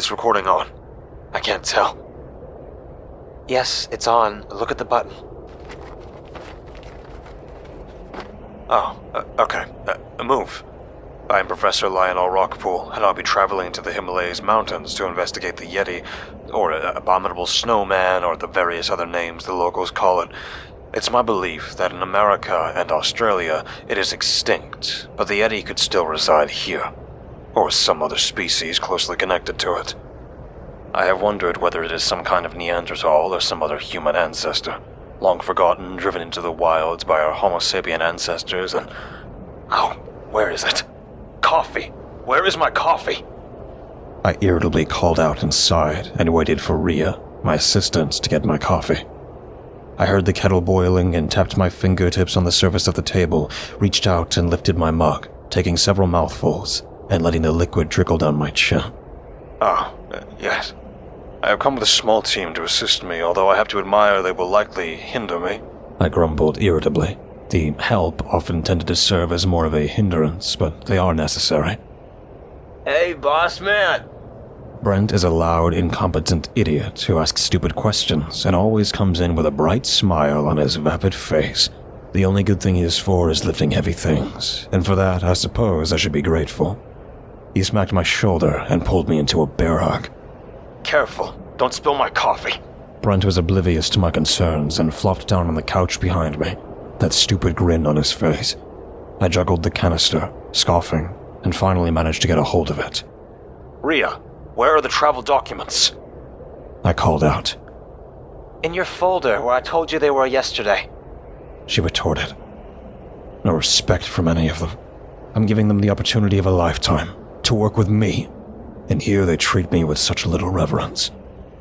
this recording on? I can't tell. Yes, it's on. Look at the button. Oh, okay. Move. I'm Professor Lionel Rockpool, and I'll be traveling to the Himalayas mountains to investigate the Yeti, or Abominable Snowman, or the various other names the locals call it. It's my belief that in America and Australia it is extinct, but the Yeti could still reside here, or some other species closely connected to it. I have wondered whether it is some kind of Neanderthal or some other human ancestor, long forgotten, driven into the wilds by our Homo sapien ancestors, and... Oh, where is it? Coffee! Where is my coffee? I irritably called out inside and waited for Ria, my assistant, to get my coffee. I heard the kettle boiling and tapped my fingertips on the surface of the table, reached out and lifted my mug, taking several mouthfuls and letting the liquid trickle down my chin. Yes. I have come with a small team to assist me, although I have to admire they will likely hinder me, I grumbled irritably. The help often tended to serve as more of a hindrance, but they are necessary. Hey, boss man! Brent is a loud, incompetent idiot who asks stupid questions and always comes in with a bright smile on his vapid face. The only good thing he is for is lifting heavy things, and for that, I suppose I should be grateful. He smacked my shoulder and pulled me into a bear hug. Careful, don't spill my coffee. Brent was oblivious to my concerns and flopped down on the couch behind me, that stupid grin on his face. I juggled the canister, scoffing, and finally managed to get a hold of it. Ria, where are the travel documents? I called out. In your folder where I told you they were yesterday, she retorted. No respect from any of them. I'm giving them the opportunity of a lifetime to work with me, and here they treat me with such little reverence.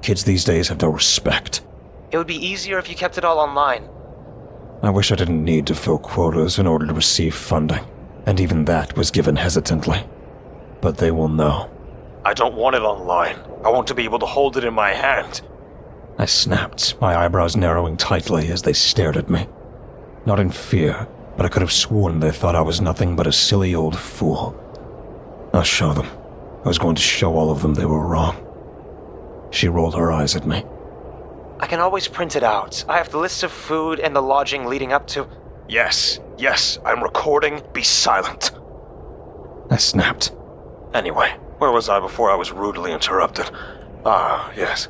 Kids these days have no respect. It would be easier if you kept it all online. I wish I didn't need to fill quotas in order to receive funding, and even that was given hesitantly. But they will know. I don't want it online. I want to be able to hold it in my hand. I snapped, my eyebrows narrowing tightly as they stared at me. Not in fear, but I could have sworn they thought I was nothing but a silly old fool. I'll show them. I was going to show all of them they were wrong. She rolled her eyes at me. I can always print it out. I have the list of food and the lodging leading up to... Yes, I'm recording. Be silent. I snapped. Anyway, where was I before I was rudely interrupted? Yes.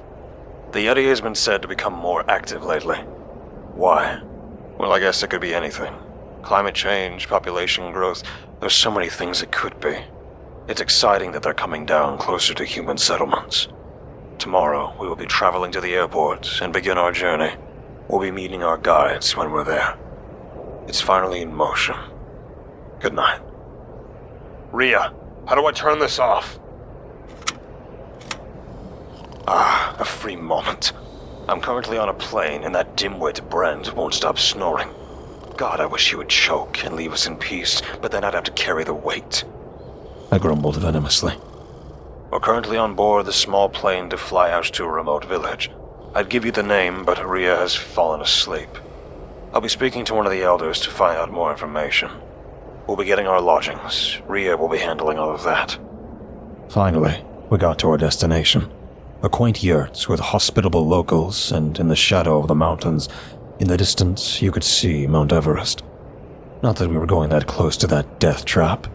The Yeti has been said to become more active lately. Why? Well, I guess it could be anything. Climate change, population growth, there's so many things it could be. It's exciting that they're coming down closer to human settlements. Tomorrow, we will be traveling to the airport and begin our journey. We'll be meeting our guides when we're there. It's finally in motion. Good night. Ria, how do I turn this off? A free moment. I'm currently on a plane and that dimwit Brent won't stop snoring. God, I wish he would choke and leave us in peace, but then I'd have to carry the weight. I grumbled venomously. We're currently on board the small plane to fly out to a remote village. I'd give you the name, but Ria has fallen asleep. I'll be speaking to one of the elders to find out more information. We'll be getting our lodgings. Ria will be handling all of that. Finally, we got to our destination. A quaint yurt with hospitable locals, and in the shadow of the mountains, in the distance, you could see Mount Everest. Not that we were going that close to that death trap.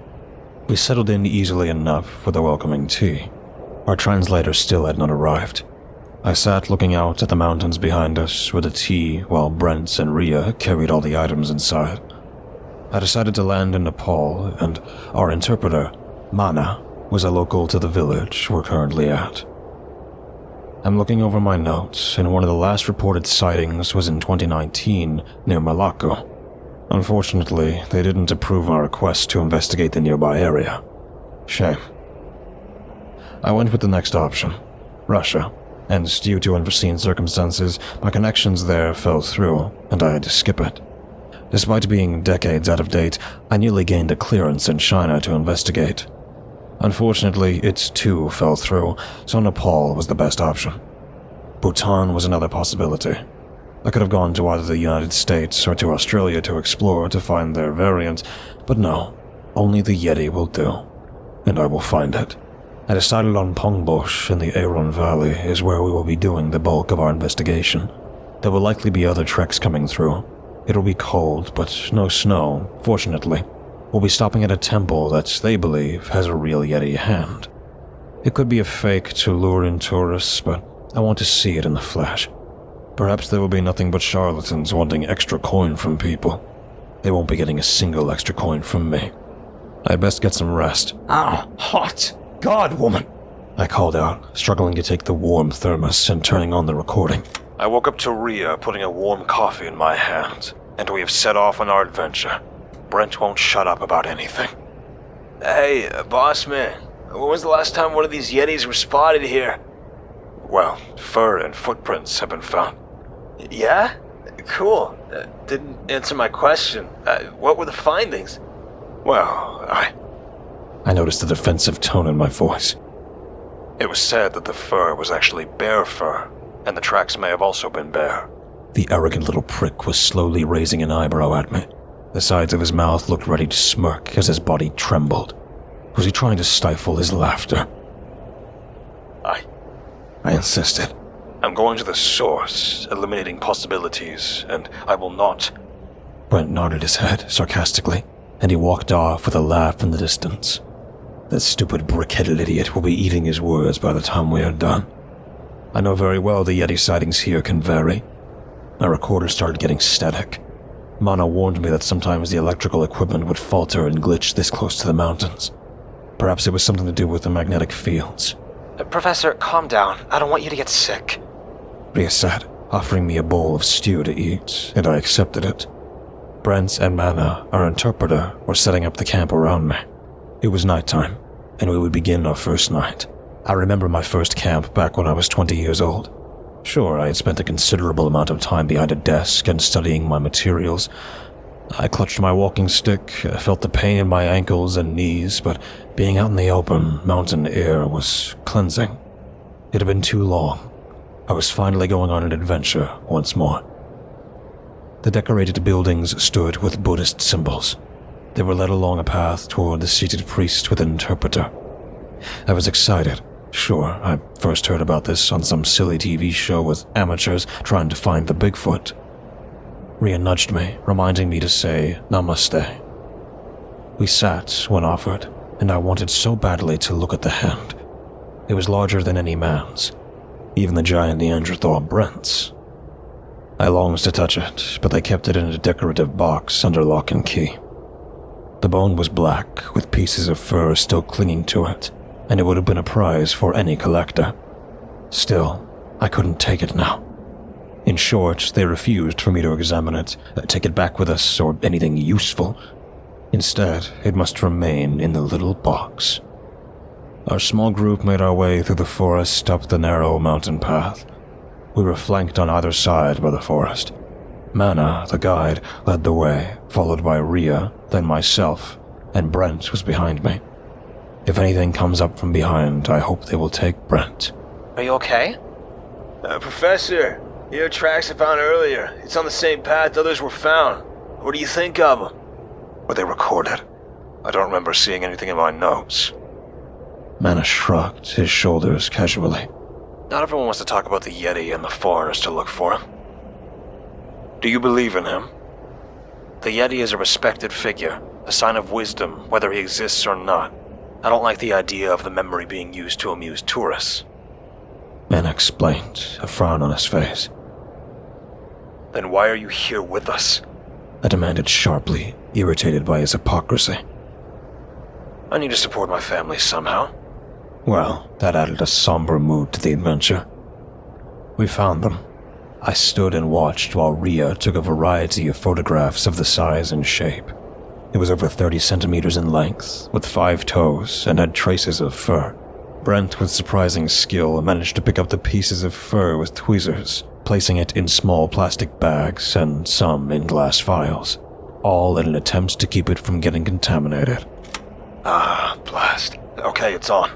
We settled in easily enough with a welcoming tea. Our translator still had not arrived. I sat looking out at the mountains behind us with a tea while Brent and Ria carried all the items inside. I decided to land in Nepal, and our interpreter, Mana, was a local to the village we're currently at. I'm looking over my notes, and one of the last reported sightings was in 2019 near Malacca. Unfortunately, they didn't approve our request to investigate the nearby area. Shame. I went with the next option, Russia, and due to unforeseen circumstances, my connections there fell through, and I had to skip it. Despite being decades out of date, I nearly gained a clearance in China to investigate. Unfortunately, it too fell through, so Nepal was the best option. Bhutan was another possibility. I could have gone to either the United States or to Australia to explore to find their variant, but no, only the Yeti will do, and I will find it. I decided on Pongbosh in the Aeron Valley is where we will be doing the bulk of our investigation. There will likely be other treks coming through. It'll be cold, but no snow, fortunately. We'll be stopping at a temple that they believe has a real Yeti hand. It could be a fake to lure in tourists, but I want to see it in the flesh. Perhaps there will be nothing but charlatans wanting extra coin from people. They won't be getting a single extra coin from me. I'd best get some rest. Ah, hot. God, woman. I called out, struggling to take the warm thermos and turning on the recording. I woke up to Rhea putting a warm coffee in my hands, and we have set off on our adventure. Brent won't shut up about anything. Hey, boss man. When was the last time one of these Yetis were spotted here? Well, fur and footprints have been found. Yeah? Cool. Didn't answer my question. What were the findings? Well, I noticed a defensive tone in my voice. It was said that the fur was actually bear fur, and the tracks may have also been bear. The arrogant little prick was slowly raising an eyebrow at me. The sides of his mouth looked ready to smirk as his body trembled. Was he trying to stifle his laughter? I insisted. I'm going to the source, eliminating possibilities, and I will not. Brent nodded his head sarcastically, and he walked off with a laugh in the distance. That stupid brick-headed idiot will be eating his words by the time we are done. I know very well the Yeti sightings here can vary. My recorder started getting static. Mana warned me that sometimes the electrical equipment would falter and glitch this close to the mountains. Perhaps it was something to do with the magnetic fields. Professor, calm down. I don't want you to get sick. Rhea said, offering me a bowl of stew to eat, and I accepted it. Brent and Mana, our interpreter, were setting up the camp around me. It was nighttime, and we would begin our first night. I remember my first camp back when I was 20 years old. Sure, I had spent a considerable amount of time behind a desk and studying my materials. I clutched my walking stick, felt the pain in my ankles and knees, but being out in the open, mountain air was cleansing. It had been too long. I was finally going on an adventure once more. The decorated buildings stood with Buddhist symbols. They were led along a path toward the seated priest with an interpreter. I was excited. Sure, I first heard about this on some silly TV show with amateurs trying to find the Bigfoot. Rhea nudged me, reminding me to say namaste. We sat when offered, and I wanted so badly to look at the hand. It was larger than any man's, even the giant Neanderthal Brent's. I longed to touch it, but they kept it in a decorative box under lock and key. The bone was black, with pieces of fur still clinging to it, and it would have been a prize for any collector. Still, I couldn't take it now. In short, they refused for me to examine it, take it back with us, or anything useful. Instead, it must remain in the little box. Our small group made our way through the forest up the narrow mountain path. We were flanked on either side by the forest. Mana, the guide, led the way, followed by Rhea, then myself, and Brent was behind me. If anything comes up from behind, I hope they will take Brent. Are you okay? Professor, your tracks I found earlier. It's on the same path others were found. What do you think of them? Were they recorded? I don't remember seeing anything in my notes. Mana shrugged his shoulders casually. Not everyone wants to talk about the Yeti and the foreigners to look for him. Do you believe in him? The Yeti is a respected figure, a sign of wisdom, whether he exists or not. I don't like the idea of the memory being used to amuse tourists. Mana explained, a frown on his face. Then why are you here with us? I demanded sharply, irritated by his hypocrisy. I need to support my family somehow. Well, that added a somber mood to the adventure. We found them. I stood and watched while Rhea took a variety of photographs of the size and shape. It was over 30 centimeters in length, with 5 toes, and had traces of fur. Brent, with surprising skill, managed to pick up the pieces of fur with tweezers, placing it in small plastic bags and some in glass vials, all in an attempt to keep it from getting contaminated. Ah, blast. Okay, it's on.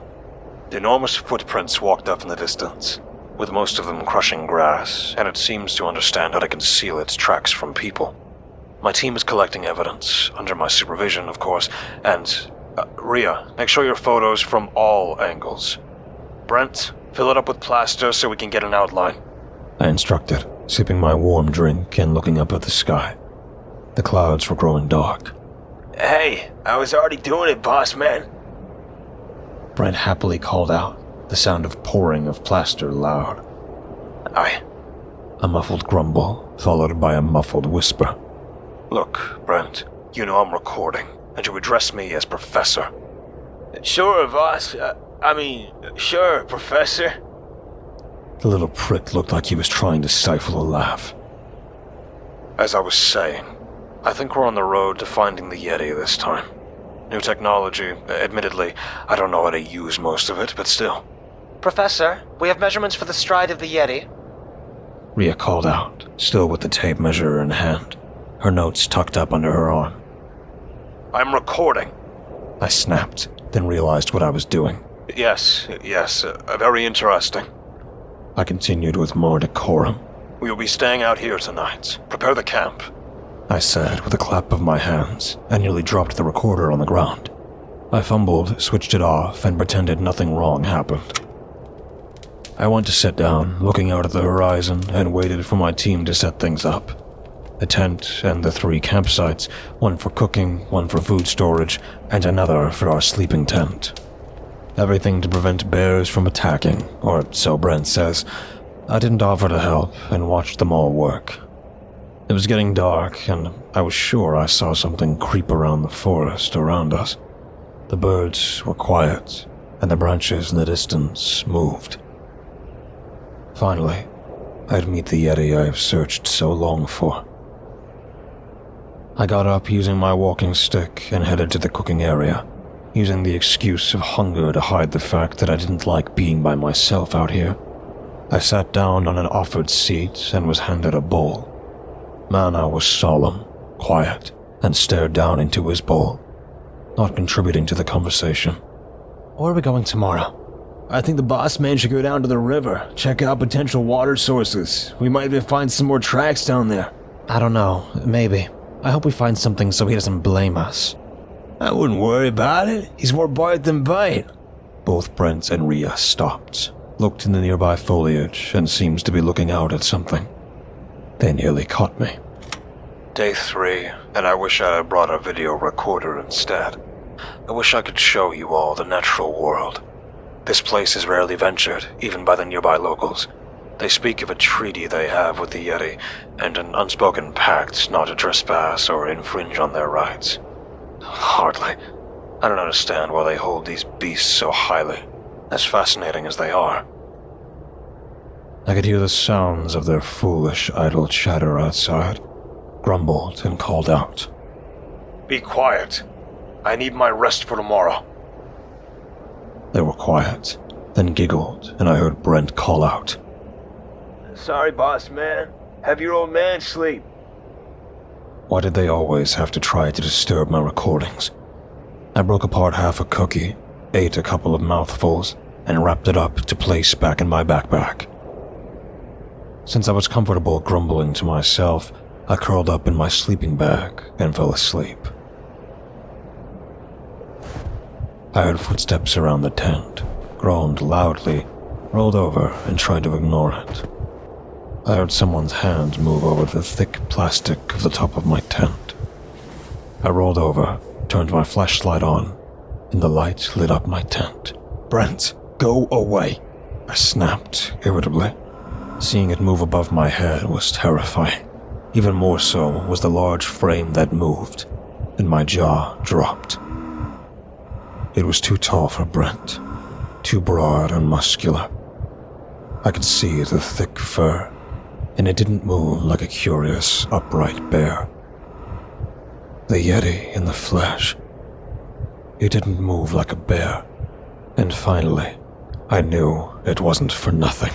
The enormous footprints walked up in the distance, with most of them crushing grass, and it seems to understand how to conceal its tracks from people. My team is collecting evidence, under my supervision, of course, and Rhea, make sure your photo's from all angles. Brent, fill it up with plaster so we can get an outline. I instructed, sipping my warm drink and looking up at the sky. The clouds were growing dark. Hey, I was already doing it, boss man. Brent happily called out, the sound of pouring of plaster loud. Aye. A muffled grumble, followed by a muffled whisper. Look, Brent, you know I'm recording, and you address me as Professor. Sure, boss. Sure, Professor. The little prick looked like he was trying to stifle a laugh. As I was saying, I think we're on the road to finding the Yeti this time. New technology, admittedly, I don't know how to use most of it, but still. Professor, we have measurements for the stride of the Yeti. Rhea called out, still with the tape measure in hand, her notes tucked up under her arm. I'm recording. I snapped, then realized what I was doing. Yes, very interesting. I continued with more decorum. We will be staying out here tonight. Prepare the camp, I said with a clap of my hands, and nearly dropped the recorder on the ground. I fumbled, switched it off, and pretended nothing wrong happened. I went to sit down, looking out at the horizon, and waited for my team to set things up. The tent and the 3 campsites, one for cooking, one for food storage, and another for our sleeping tent. Everything to prevent bears from attacking, or so Brent says. I didn't offer to help and watched them all work. It was getting dark, and I was sure I saw something creep around the forest around us. The birds were quiet, and the branches in the distance moved. Finally, I'd meet the Yeti I've searched so long for. I got up using my walking stick and headed to the cooking area, using the excuse of hunger to hide the fact that I didn't like being by myself out here. I sat down on an offered seat and was handed a bowl. Mana was solemn, quiet, and stared down into his bowl, not contributing to the conversation. Where are we going tomorrow? I think the boss man should go down to the river, check out potential water sources. We might even find some more tracks down there. I don't know, maybe. I hope we find something so he doesn't blame us. I wouldn't worry about it. He's more bite than bite. Both Brent and Rhea stopped, looked in the nearby foliage, and seemed to be looking out at something. They nearly caught me. Day 3, and I wish I had brought a video recorder instead. I wish I could show you all the natural world. This place is rarely ventured, even by the nearby locals. They speak of a treaty they have with the Yeti, and an unspoken pact not to trespass or infringe on their rights. Hardly. I don't understand why they hold these beasts so highly, as fascinating as they are. I could hear the sounds of their foolish, idle chatter outside, grumbled and called out. Be quiet. I need my rest for tomorrow. They were quiet, then giggled, and I heard Brent call out. Sorry, boss man. Have your old man sleep. Why did they always have to try to disturb my recordings? I broke apart half a cookie, ate a couple of mouthfuls, and wrapped it up to place back in my backpack. Since I was comfortable grumbling to myself, I curled up in my sleeping bag and fell asleep. I heard footsteps around the tent, groaned loudly, rolled over and tried to ignore it. I heard someone's hand move over the thick plastic of the top of my tent. I rolled over, turned my flashlight on, and the light lit up my tent. Brent, go away! I snapped irritably. Seeing it move above my head was terrifying. Even more so was the large frame that moved, and my jaw dropped. It was too tall for Brent, too broad and muscular. I could see the thick fur, and it didn't move like a curious, upright bear. The Yeti in the flesh. It didn't move like a bear, and finally, I knew it wasn't for nothing.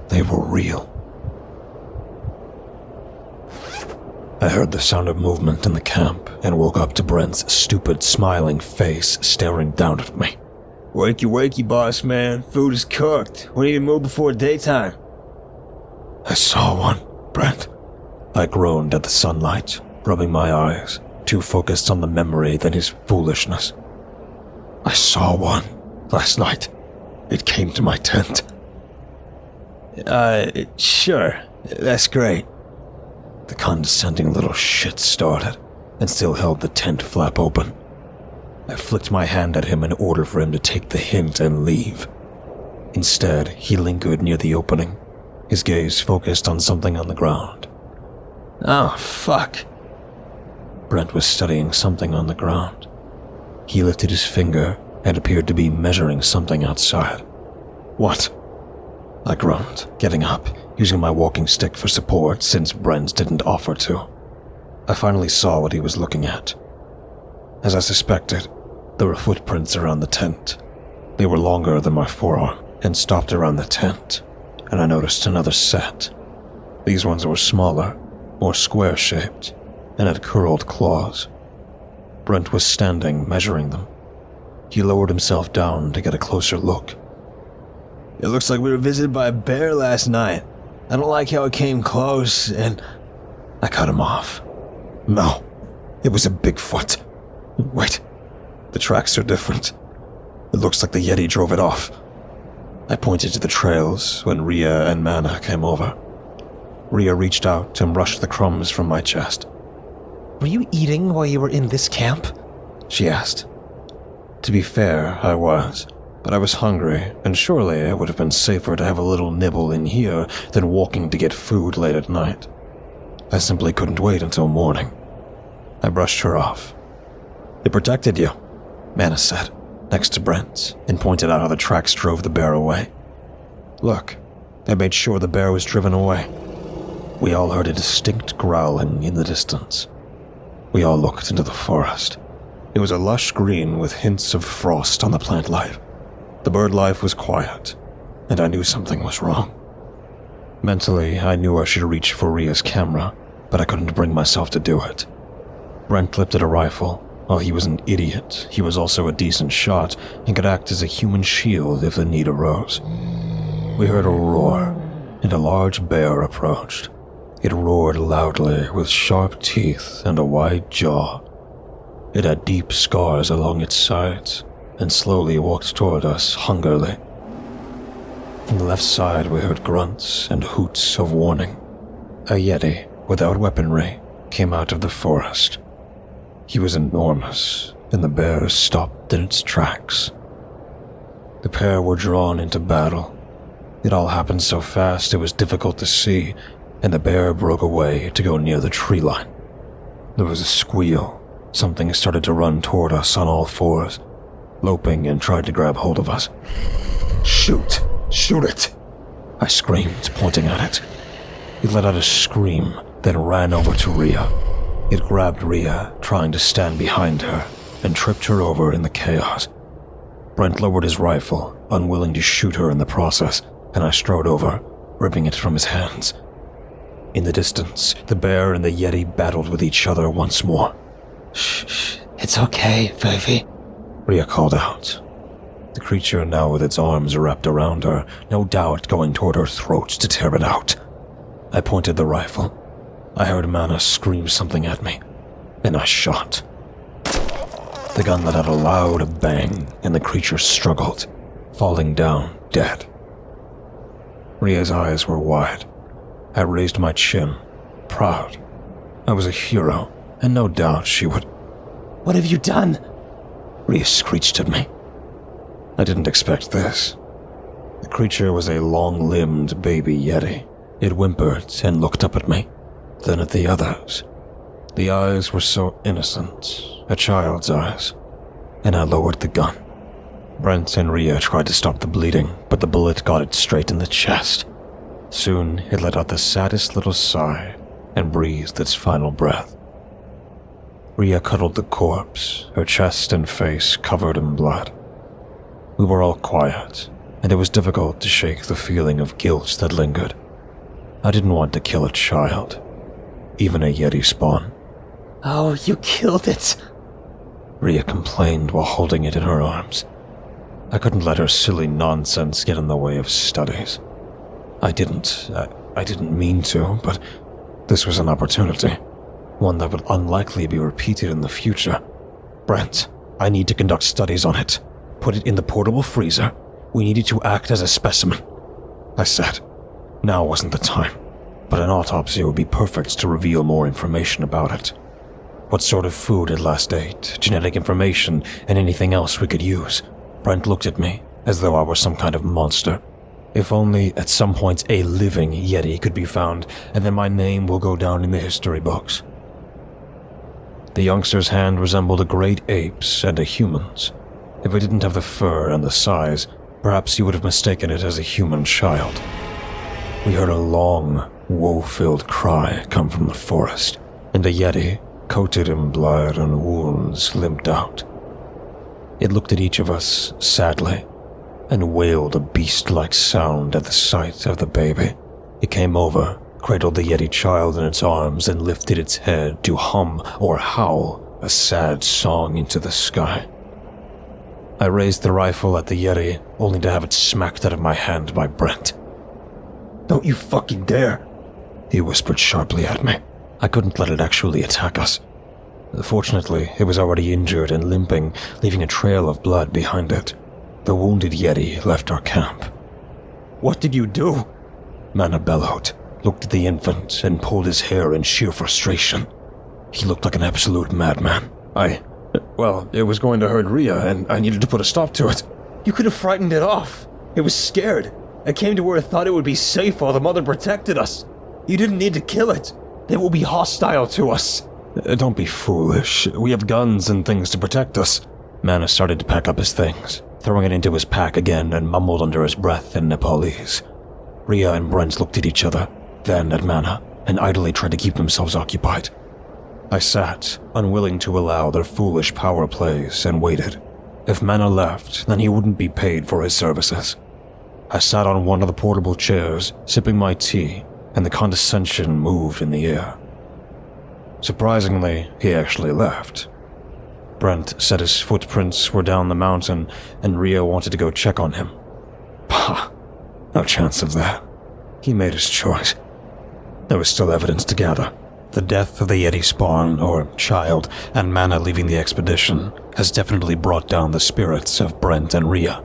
They were real. I heard the sound of movement in the camp and woke up to Brent's stupid, smiling face staring down at me. Wakey, wakey, boss man. Food is cooked. We need to move before daytime. I saw one, Brent. I groaned at the sunlight, rubbing my eyes, too focused on the memory than his foolishness. I saw one last night. It came to my tent. Sure. That's great. The condescending little shit started and still held the tent flap open. I flicked my hand at him in order for him to take the hint and leave. Instead, he lingered near the opening, his gaze focused on something on the ground. Oh, fuck. Brent was studying something on the ground. He lifted his finger and appeared to be measuring something outside. What? I groaned, getting up, using my walking stick for support since Brent didn't offer to. I finally saw what he was looking at. As I suspected, there were footprints around the tent. They were longer than my forearm and stopped around the tent, and I noticed another set. These ones were smaller, more square-shaped, and had curled claws. Brent was standing, measuring them. He lowered himself down to get a closer look. It looks like we were visited by a bear last night. I don't like how it came close, and... I cut him off. No, it was a Bigfoot. Wait, the tracks are different. It looks like the Yeti drove it off. I pointed to the trails when Rhea and Mana came over. Rhea reached out and brushed the crumbs from my chest. Were you eating while you were in this camp? She asked. To be fair, I was, but I was hungry, and surely it would have been safer to have a little nibble in here than walking to get food late at night. I simply couldn't wait until morning. I brushed her off. It protected you, Mana said, next to Brent, and pointed out how the tracks drove the bear away. Look, I made sure the bear was driven away. We all heard a distinct growling in the distance. We all looked into the forest. It was a lush green with hints of frost on the plant life. The bird life was quiet, and I knew something was wrong. Mentally, I knew I should reach for Rhea's camera, but I couldn't bring myself to do it. Brent lifted a rifle. While he was an idiot, he was also a decent shot and could act as a human shield if the need arose. We heard a roar, and a large bear approached. It roared loudly with sharp teeth and a wide jaw. It had deep scars along its sides and slowly walked toward us hungrily. From the left side we heard grunts and hoots of warning. A Yeti, without weaponry, came out of the forest. He was enormous, and the bear stopped in its tracks. The pair were drawn into battle. It all happened so fast it was difficult to see, and the bear broke away to go near the tree line. There was a squeal. Something started to run toward us on all fours, loping and tried to grab hold of us. Shoot! Shoot it! I screamed, pointing at it. It let out a scream, then ran over to Rhea. It grabbed Rhea, trying to stand behind her, and tripped her over in the chaos. Brent lowered his rifle, unwilling to shoot her in the process, and I strode over, ripping it from his hands. In the distance, the bear and the Yeti battled with each other once more. Shh, it's okay, Vivi, Rhea called out. The creature now with its arms wrapped around her, no doubt going toward her throat to tear it out. I pointed the rifle. I heard Mana scream something at me, and I shot. The gun let out a loud bang, and the creature struggled, falling down dead. Rhea's eyes were wide. I raised my chin, proud. I was a hero, and no doubt she would... What have you done? Rhea screeched at me. I didn't expect this. The creature was a long-limbed baby Yeti. It whimpered and looked up at me, then at the others. The eyes were so innocent, a child's eyes, and I lowered the gun. Brent and Rhea tried to stop the bleeding, but the bullet got it straight in the chest. Soon, it let out the saddest little sigh and breathed its final breath. Rhea cuddled the corpse, her chest and face covered in blood. We were all quiet, and it was difficult to shake the feeling of guilt that lingered. I didn't want to kill a child, even a Yeti spawn. Oh, you killed it, Rhea complained while holding it in her arms. I couldn't let her silly nonsense get in the way of studies. I didn't mean to, but this was an opportunity. one that would unlikely be repeated in the future. Brent, I need to conduct studies on it. Put it in the portable freezer. We needed to act as a specimen. I said, now wasn't the time, but an autopsy would be perfect to reveal more information about it. What sort of food it last ate, genetic information, and anything else we could use. Brent looked at me as though I were some kind of monster. If only at some point a living Yeti could be found, and then my name will go down in the history books. The youngster's hand resembled a great ape's and a human's. If it didn't have the fur and the size, perhaps you would have mistaken it as a human child. We heard a long, woe-filled cry come from the forest, and the Yeti, coated in blood and wounds, limped out. It looked at each of us sadly, and wailed a beast-like sound at the sight of the baby. It came over, cradled the Yeti child in its arms, and lifted its head to hum or howl a sad song into the sky. I raised the rifle at the Yeti, only to have it smacked out of my hand by Brent. "Don't you fucking dare," he whispered sharply at me. I couldn't let it actually attack us. Fortunately, it was already injured and limping, leaving a trail of blood behind it. The wounded Yeti left our camp. "What did you do?" Mana bellowed, looked at the infant, and pulled his hair in sheer frustration. He looked like an absolute madman. Well, it was going to hurt Rhea, and I needed to put a stop to it. "You could have frightened it off. It was scared. It came to where it thought it would be safe while the mother protected us. You didn't need to kill it. It will be hostile to us." Don't be foolish. We have guns and things to protect us." Mana started to pack up his things, throwing it into his pack again, and mumbled under his breath in Nepalese. Rhea and Brent looked at each other, then at Mana, and idly tried to keep themselves occupied. I sat, unwilling to allow their foolish power plays, and waited. If Mana left, then he wouldn't be paid for his services. I sat on one of the portable chairs, sipping my tea, and the condescension moved in the air. Surprisingly, he actually left. Brent said his footprints were down the mountain, and Rhea wanted to go check on him. Pah, no chance of that. He made his choice. There was still evidence to gather. The death of the Yeti spawn, or child, and Mana leaving the expedition has definitely brought down the spirits of Brent and Rhea.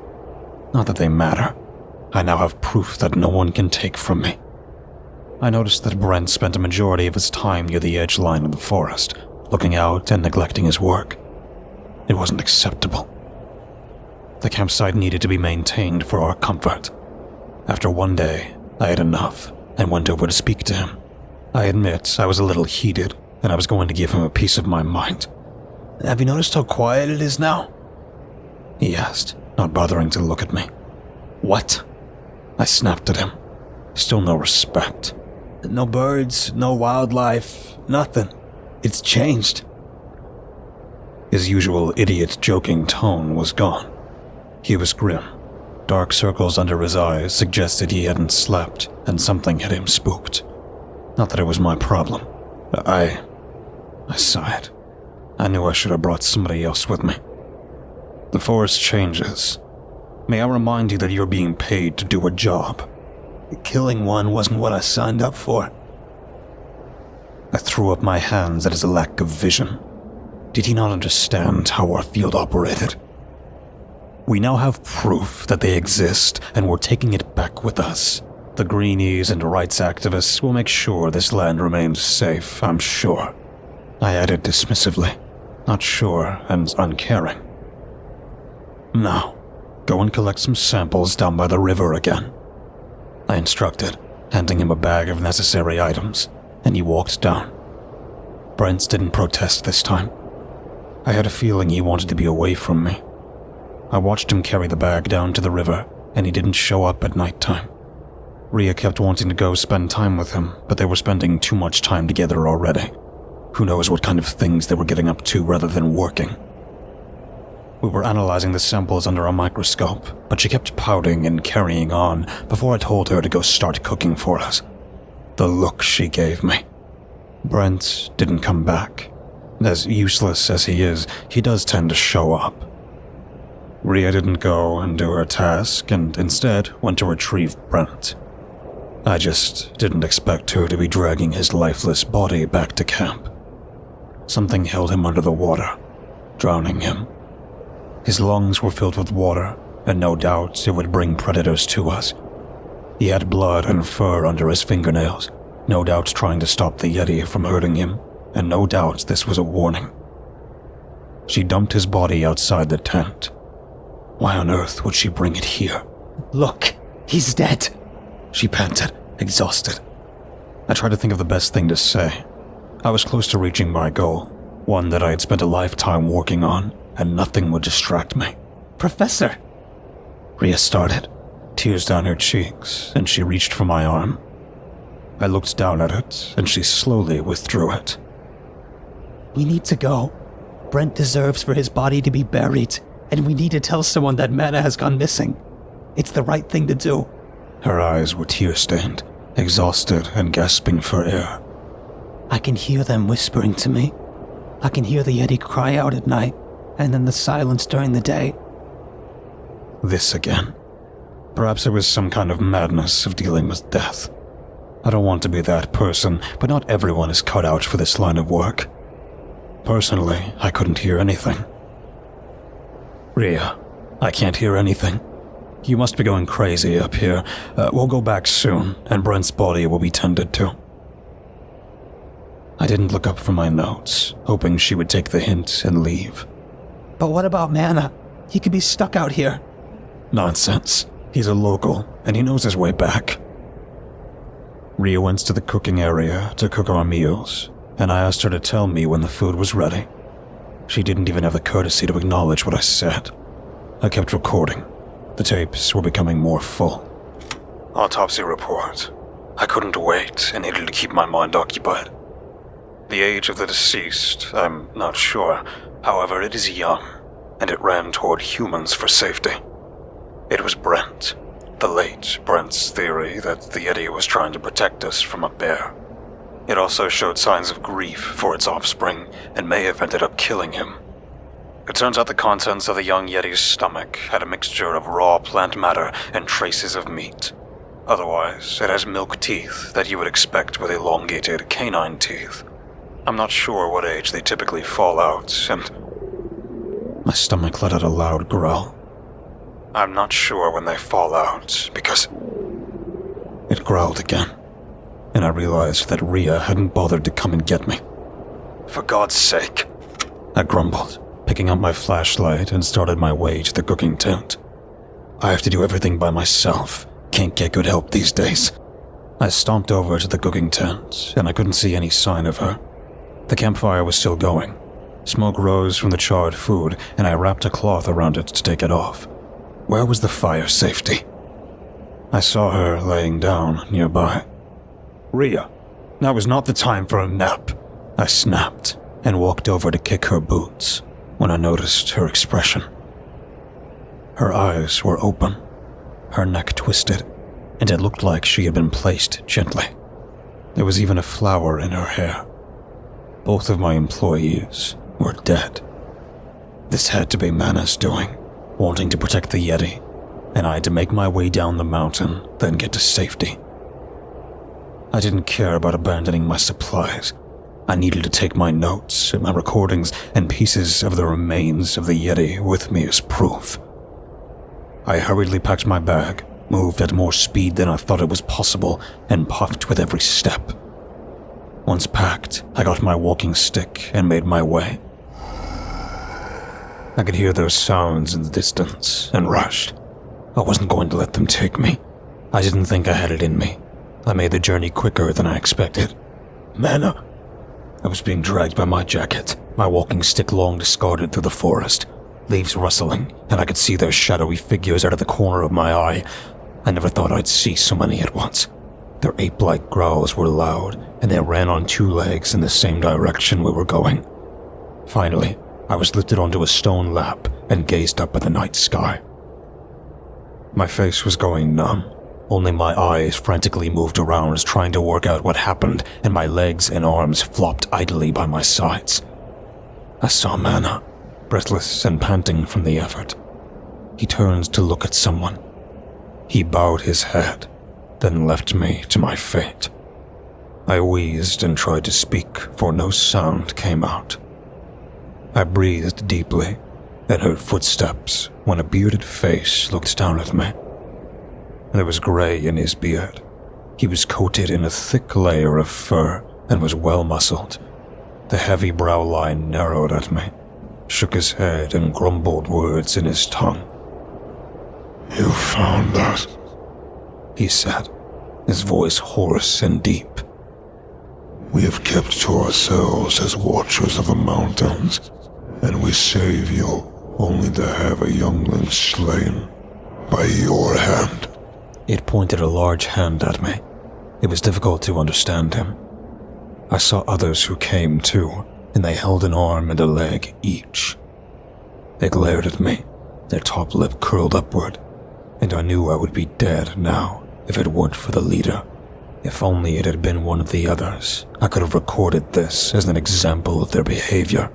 Not that they matter. I now have proof that no one can take from me. I noticed that Brent spent a majority of his time near the edge line of the forest, looking out and neglecting his work. It wasn't acceptable. The campsite needed to be maintained for our comfort. After one day, I had enough and went over to speak to him. I admit I was a little heated, and I was going to give him a piece of my mind. "Have you noticed how quiet it is now?" he asked, not bothering to look at me. "What?" I snapped at him. Still no respect. "No birds, no wildlife, nothing. It's changed." His usual idiot joking tone was gone. He was grim. Dark circles under his eyes suggested he hadn't slept, and something had him spooked. Not that it was my problem. I sighed. I knew I should have brought somebody else with me. "The forest changes. May I remind you that you're being paid to do a job. Killing one wasn't what I signed up for." I threw up my hands at his lack of vision. Did he not understand how our field operated? We now have proof that they exist, and we're taking it back with us. The greenies and rights activists will make sure this land remains safe, I'm sure. I added dismissively, not sure and uncaring. "Now, go and collect some samples down by the river again," I instructed, handing him a bag of necessary items, and he walked down. Brent didn't protest this time. I had a feeling he wanted to be away from me. I watched him carry the bag down to the river, and he didn't show up at nighttime. Rhea kept wanting to go spend time with him, but they were spending too much time together already. Who knows what kind of things they were getting up to rather than working. We were analyzing the samples under a microscope, but she kept pouting and carrying on before I told her to go start cooking for us. The look she gave me. Brent didn't come back. As useless as he is, he does tend to show up. Rhea didn't go and do her task, and instead went to retrieve Brent. I just didn't expect her to be dragging his lifeless body back to camp. Something held him under the water, drowning him. His lungs were filled with water, and no doubt it would bring predators to us. He had blood and fur under his fingernails, no doubt trying to stop the Yeti from hurting him, and no doubt this was a warning. She dumped his body outside the tent. Why on earth would she bring it here? Look, he's dead. She panted, exhausted. I tried to think of the best thing to say. I was close to reaching my goal, one that I had spent a lifetime working on, and nothing would distract me. Professor! Rhea started, tears down her cheeks, and she reached for my arm. I looked down at it, and she slowly withdrew it. We need to go. Brent deserves for his body to be buried, and we need to tell someone that Mana has gone missing. It's the right thing to do. Her eyes were tear-stained, exhausted and gasping for air. I can hear them whispering to me. I can hear the Yeti cry out at night, and then the silence during the day. This again. Perhaps it was some kind of madness of dealing with death. I don't want to be that person, but not everyone is cut out for this line of work. Personally, I couldn't hear anything. Rhea, I can't hear anything. You must be going crazy up here. We'll go back soon, and Brent's body will be tended to. I didn't look up from my notes, hoping she would take the hint and leave. But what about Mana? He could be stuck out here. Nonsense. He's a local, and he knows his way back. Rhea went to the cooking area to cook our meals, and I asked her to tell me when the food was ready. She didn't even have the courtesy to acknowledge what I said. I kept recording. The tapes were becoming more full. Autopsy report. I couldn't wait and needed to keep my mind occupied. The age of the deceased, I'm not sure. However, it is young, and it ran toward humans for safety. It was Brent, the late Brent's theory that the Yeti was trying to protect us from a bear. It also showed signs of grief for its offspring and may have ended up killing him. It turns out the contents of the young Yeti's stomach had a mixture of raw plant matter and traces of meat. Otherwise, it has milk teeth that you would expect with elongated canine teeth. I'm not sure what age they typically fall out, and my stomach let out a loud growl. I'm not sure when they fall out, because it growled again, and I realized that Rhea hadn't bothered to come and get me. For God's sake, I grumbled, picking up my flashlight and started my way to the cooking tent. I have to do everything by myself. Can't get good help these days. I stomped over to the cooking tent, and I couldn't see any sign of her. The campfire was still going. Smoke rose from the charred food, and I wrapped a cloth around it to take it off. Where was the fire safety? I saw her laying down nearby. Rhea, now is not the time for a nap. I snapped and walked over to kick her boots when I noticed her expression. Her eyes were open, her neck twisted, and it looked like she had been placed gently. There was even a flower in her hair. Both of my employees were dead. This had to be Mana's doing, wanting to protect the Yeti, and I had to make my way down the mountain, then get to safety. I didn't care about abandoning my supplies. I needed to take my notes, my recordings, and pieces of the remains of the Yeti with me as proof. I hurriedly packed my bag, moved at more speed than I thought it was possible, and puffed with every step. Once packed, I got my walking stick and made my way. I could hear those sounds in the distance and rushed. I wasn't going to let them take me. I didn't think I had it in me. I made the journey quicker than I expected. Mana! I was being dragged by my jacket, my walking stick long discarded through the forest. Leaves rustling, and I could see their shadowy figures out of the corner of my eye. I never thought I'd see so many at once. Their ape-like growls were loud, and they ran on two legs in the same direction we were going. Finally, I was lifted onto a stone lap and gazed up at the night sky. My face was going numb. Only my eyes frantically moved around trying to work out what happened, and my legs and arms flopped idly by my sides. I saw Mana, breathless and panting from the effort. He turned to look at someone. He bowed his head, then left me to my fate. I wheezed and tried to speak, for no sound came out. I breathed deeply and heard footsteps when a bearded face looked down at me. There was grey in his beard. He was coated in a thick layer of fur and was well muscled. The heavy brow line narrowed at me, shook his head and grumbled words in his tongue. "You found that?" he said, his voice hoarse and deep. "We have kept to ourselves as watchers of the mountains, and we save you only to have a youngling slain by your hand." It pointed a large hand at me. It was difficult to understand him. I saw others who came too, and they held an arm and a leg each. They glared at me, their top lip curled upward, and I knew I would be dead now if it weren't for the leader. If only it had been one of the others, I could have recorded this as an example of their behavior.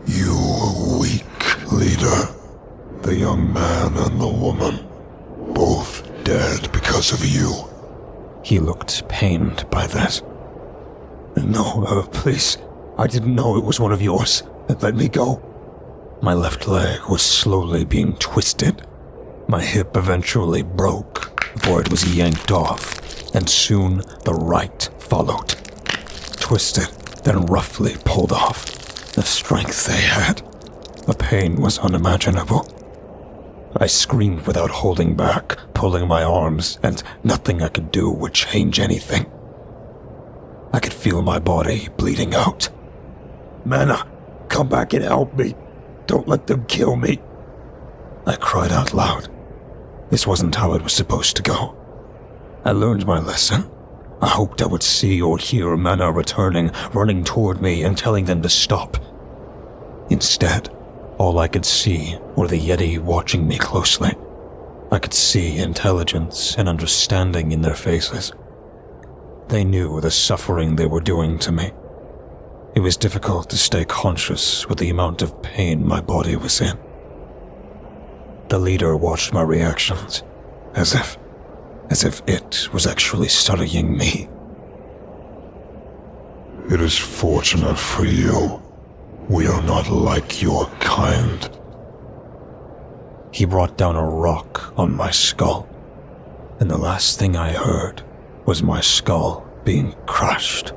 "You weak leader. The young man and the woman, both dead because of you." He looked pained by this. "No, please. I didn't know it was one of yours. Let me go." My left leg was slowly being twisted. My hip eventually broke before it was yanked off, and soon the right followed. Twisted, then roughly pulled off. The strength they had. The pain was unimaginable. I screamed without holding back, pulling my arms, and nothing I could do would change anything. I could feel my body bleeding out. "Mana, come back and help me. Don't let them kill me." I cried out loud. This wasn't how it was supposed to go. I learned my lesson. I hoped I would see or hear Mana returning, running toward me and telling them to stop. Instead, all I could see were the Yeti watching me closely. I could see intelligence and understanding in their faces. They knew the suffering they were doing to me. It was difficult to stay conscious with the amount of pain my body was in. The leader watched my reactions, as if it was actually studying me. "It is fortunate for you. We are not like your kind." He brought down a rock on my skull, and the last thing I heard was my skull being crushed.